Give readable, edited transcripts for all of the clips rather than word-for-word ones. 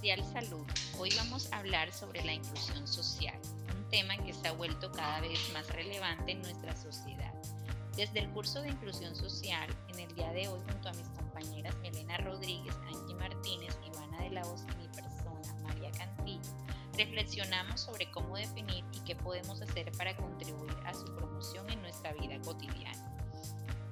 Cordial salud. Hoy vamos a hablar sobre la inclusión social, un tema que se ha vuelto cada vez más relevante en nuestra sociedad. Desde el curso de inclusión social, en el día de hoy junto a mis compañeras Elena Rodríguez, Angie Martínez, Ivana de la Hoz y mi persona, María Cantillo, reflexionamos sobre cómo definir y qué podemos hacer para contribuir a su promoción en nuestra vida cotidiana.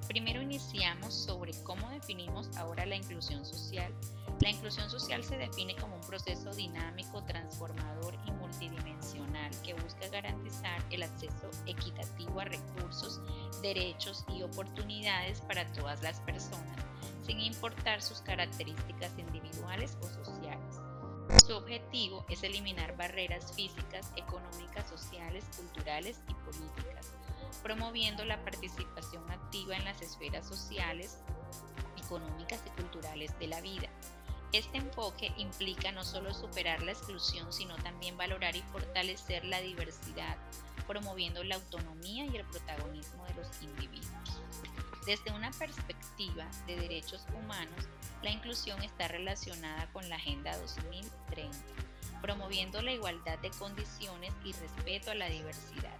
Primero iniciamos sobre cómo definimos ahora la inclusión social. La inclusión social se define como un proceso dinámico, transformador y multidimensional que busca garantizar el acceso equitativo a recursos, derechos y oportunidades para todas las personas, sin importar sus características individuales o sociales. Su objetivo es eliminar barreras físicas, económicas, sociales, culturales y políticas, promoviendo la participación activa en las esferas sociales, económicas y culturales de la vida. Este enfoque implica no solo superar la exclusión, sino también valorar y fortalecer la diversidad, promoviendo la autonomía y el protagonismo de los individuos. Desde una perspectiva de derechos humanos, la inclusión está relacionada con la Agenda 2030, promoviendo la igualdad de condiciones y respeto a la diversidad.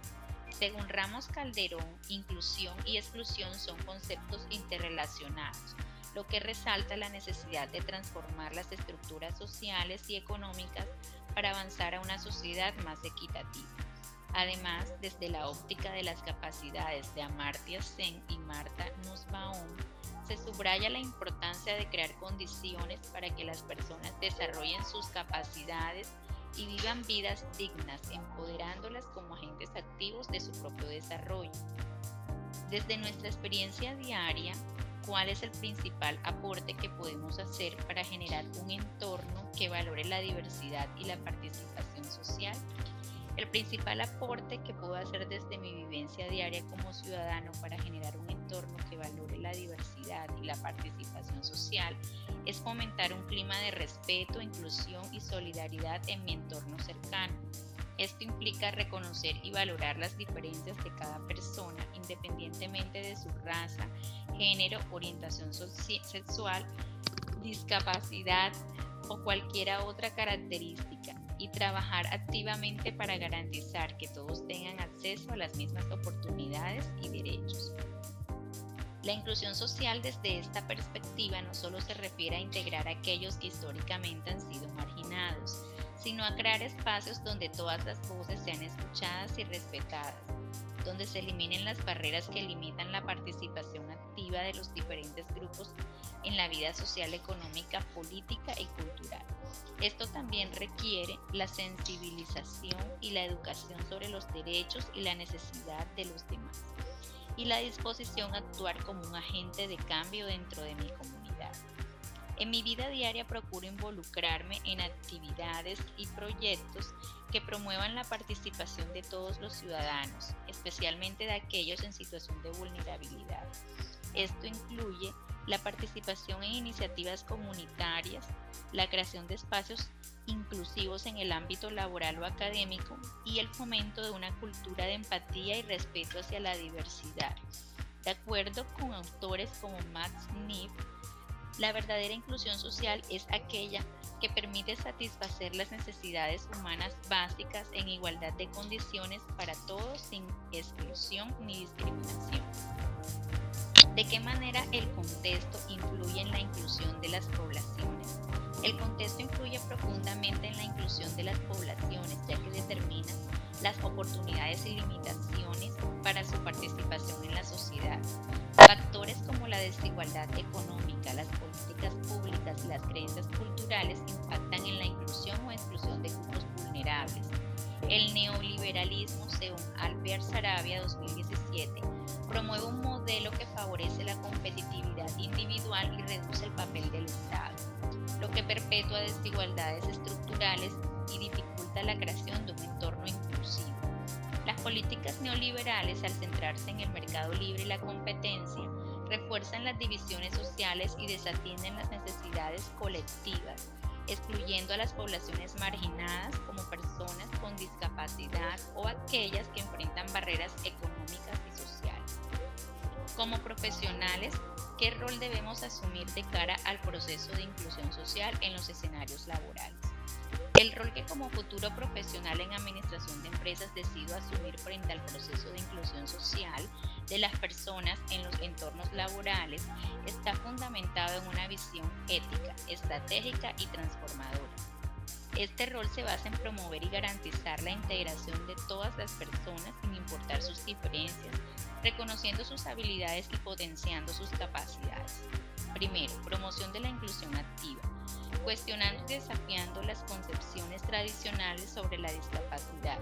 Según Ramos Calderón, inclusión y exclusión son conceptos interrelacionados, lo que resalta la necesidad de transformar las estructuras sociales y económicas para avanzar a una sociedad más equitativa. Además, desde la óptica de las capacidades de Amartya Sen y Martha Nussbaum, se subraya la importancia de crear condiciones para que las personas desarrollen sus capacidades y vivan vidas dignas, empoderándolas como agentes activos de su propio desarrollo. Desde nuestra experiencia diaria, ¿cuál es el principal aporte que podemos hacer para generar un entorno que valore la diversidad y la participación social? El principal aporte que puedo hacer desde mi vivencia diaria como ciudadano para generar un entorno que valore la diversidad y la participación social es fomentar un clima de respeto, inclusión y solidaridad en mi entorno cercano. Esto implica reconocer y valorar las diferencias de cada persona, independientemente de su raza, género, orientación sexual, discapacidad o cualquier otra característica, y trabajar activamente para garantizar que todos tengan acceso a las mismas oportunidades y derechos. La inclusión social desde esta perspectiva no solo se refiere a integrar a aquellos que históricamente han sido marginados, sino a crear espacios donde todas las voces sean escuchadas y respetadas, donde se eliminen las barreras que limitan la participación activa de los diferentes grupos en la vida social, económica, política y cultural. Esto también requiere la sensibilización y la educación sobre los derechos y la necesidad de los demás, y la disposición a actuar como un agente de cambio dentro de mi comunidad. En mi vida diaria procuro involucrarme en actividades y proyectos que promuevan la participación de todos los ciudadanos, especialmente de aquellos en situación de vulnerabilidad. Esto incluye la participación en iniciativas comunitarias, la creación de espacios inclusivos en el ámbito laboral o académico y el fomento de una cultura de empatía y respeto hacia la diversidad. De acuerdo con autores como Max Neff, la verdadera inclusión social es aquella que permite satisfacer las necesidades humanas básicas en igualdad de condiciones para todos sin exclusión ni discriminación. ¿De qué manera el contexto influye en la inclusión de las poblaciones? El contexto influye profundamente en la inclusión de las poblaciones, ya que determina las oportunidades y limitaciones para su participación en la sociedad. Factores como la desigualdad económica, las políticas públicas y las creencias culturales impactan en la inclusión o exclusión de grupos vulnerables. El neoliberalismo, según Albert Sarabia 2017, promueve un modelo que favorece la competitividad individual y reduce el papel del Estado, lo que perpetúa desigualdades estructurales y dificulta la creación de un entorno inclusivo. Las políticas neoliberales, al centrarse en el mercado libre y la competencia, refuerzan las divisiones sociales y desatienden las necesidades colectivas, excluyendo a las poblaciones marginadas como personas con discapacidad o aquellas que enfrentan barreras económicas y sociales. Como profesionales, ¿qué rol debemos asumir de cara al proceso de inclusión social en los escenarios laborales? El rol que como futuro profesional en administración de empresas decido asumir frente al proceso de inclusión social de las personas en los entornos laborales está fundamentado en una visión ética, estratégica y transformadora. Este rol se basa en promover y garantizar la integración de todas las personas sin importar sus diferencias, reconociendo sus habilidades y potenciando sus capacidades. Primero, promoción de la inclusión activa, cuestionando y desafiando las concepciones tradicionales sobre la discapacidad,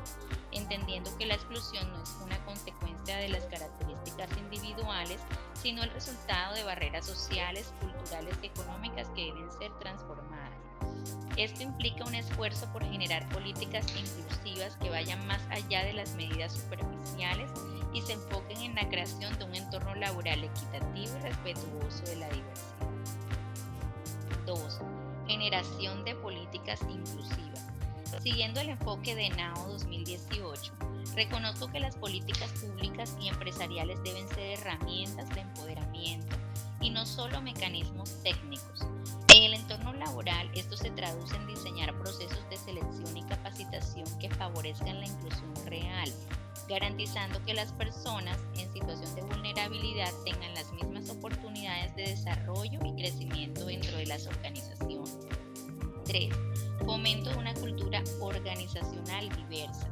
entendiendo que la exclusión no es una consecuencia de las características individuales, sino el resultado de barreras sociales, culturales y económicas que deben ser transformadas. Esto implica un esfuerzo por generar políticas inclusivas que vayan más allá de las medidas superficiales y se enfoquen en la creación de un entorno laboral equitativo y respetuoso de la diversidad. 2. Generación de políticas inclusivas. Siguiendo el enfoque de NAO 2018, reconozco que las políticas públicas y empresariales deben ser herramientas de empoderamiento y no solo mecanismos técnicos. En el entorno laboral, esto se traduce en diseñar procesos de selección y capacitación que favorezcan la inclusión real, garantizando que las personas en situación de vulnerabilidad tengan las mismas oportunidades de desarrollo y crecimiento dentro de las organizaciones. 3. Fomento de una cultura organizacional diversa.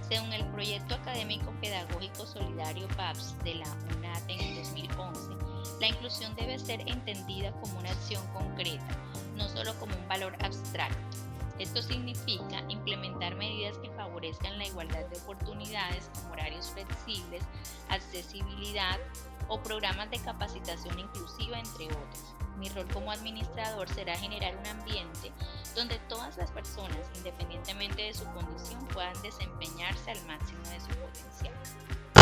Según el proyecto académico pedagógico solidario PAPS de la UNAD en el 2011, la inclusión debe ser entendida como una acción concreta, no solo como un valor abstracto. Esto significa implementar medidas que favorezcan la igualdad de oportunidades como horarios flexibles, accesibilidad o programas de capacitación inclusiva, entre otros. Mi rol como administrador será generar un ambiente donde todas las personas, independientemente de su condición, puedan desempeñarse al máximo de su potencial.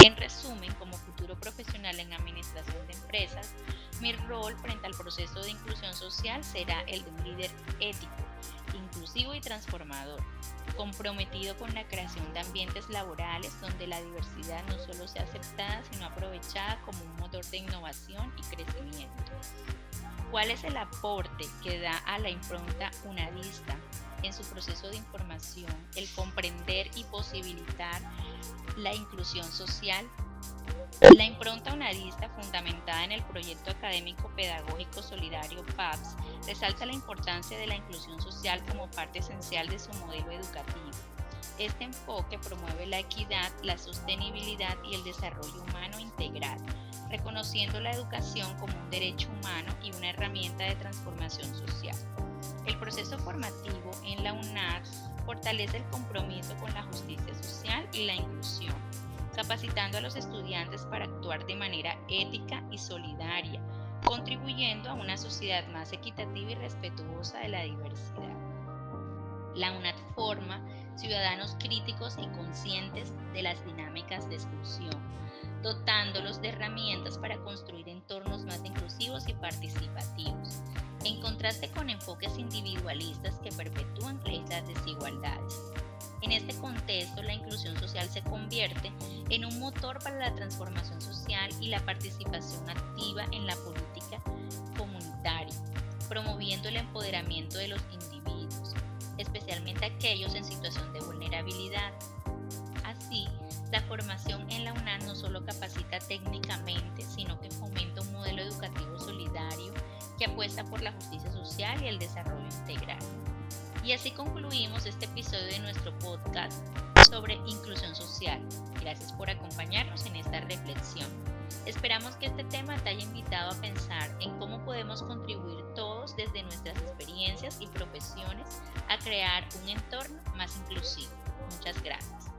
En resumen, como futuro profesional en administración de empresas, mi rol frente al proceso de inclusión social será el de un líder ético, inclusivo y transformador, comprometido con la creación de ambientes laborales donde la diversidad no solo sea aceptada, sino aprovechada como un motor de innovación y crecimiento. ¿Cuál es el aporte que da a la impronta unadista en su proceso de información el comprender y posibilitar la inclusión social? La impronta unadista, fundamentada en el proyecto académico pedagógico solidario PAPS, resalta la importancia de la inclusión social como parte esencial de su modelo educativo. Este enfoque promueve la equidad, la sostenibilidad y el desarrollo humano integral, reconociendo la educación como un derecho humano y una herramienta de transformación social. El proceso formativo en la UNAD fortalece el compromiso con la justicia social y la inclusión, capacitando a los estudiantes para actuar de manera ética y solidaria, contribuyendo a una sociedad más equitativa y respetuosa de la diversidad. La UNAD forma ciudadanos críticos y conscientes de las dinámicas de exclusión, dotándolos de herramientas para construir entornos más inclusivos y participativos, en contraste con enfoques individualistas que perpetúan las desigualdades. En este contexto, la inclusión social se convierte en un motor para la transformación social y la participación activa en la política comunitaria, promoviendo el empoderamiento de los individuos, especialmente aquellos en situación de vulnerabilidad. Así, la formación en la UNAD no solo capacita técnicamente, sino que fomenta un modelo educativo solidario que apuesta por la justicia social y el desarrollo integral. Y así concluimos este episodio de nuestro podcast sobre inclusión social. Gracias por acompañarnos en esta reflexión. Esperamos que este tema te haya invitado a pensar en cómo podemos contribuir todos desde nuestras experiencias y profesiones a crear un entorno más inclusivo. Muchas gracias.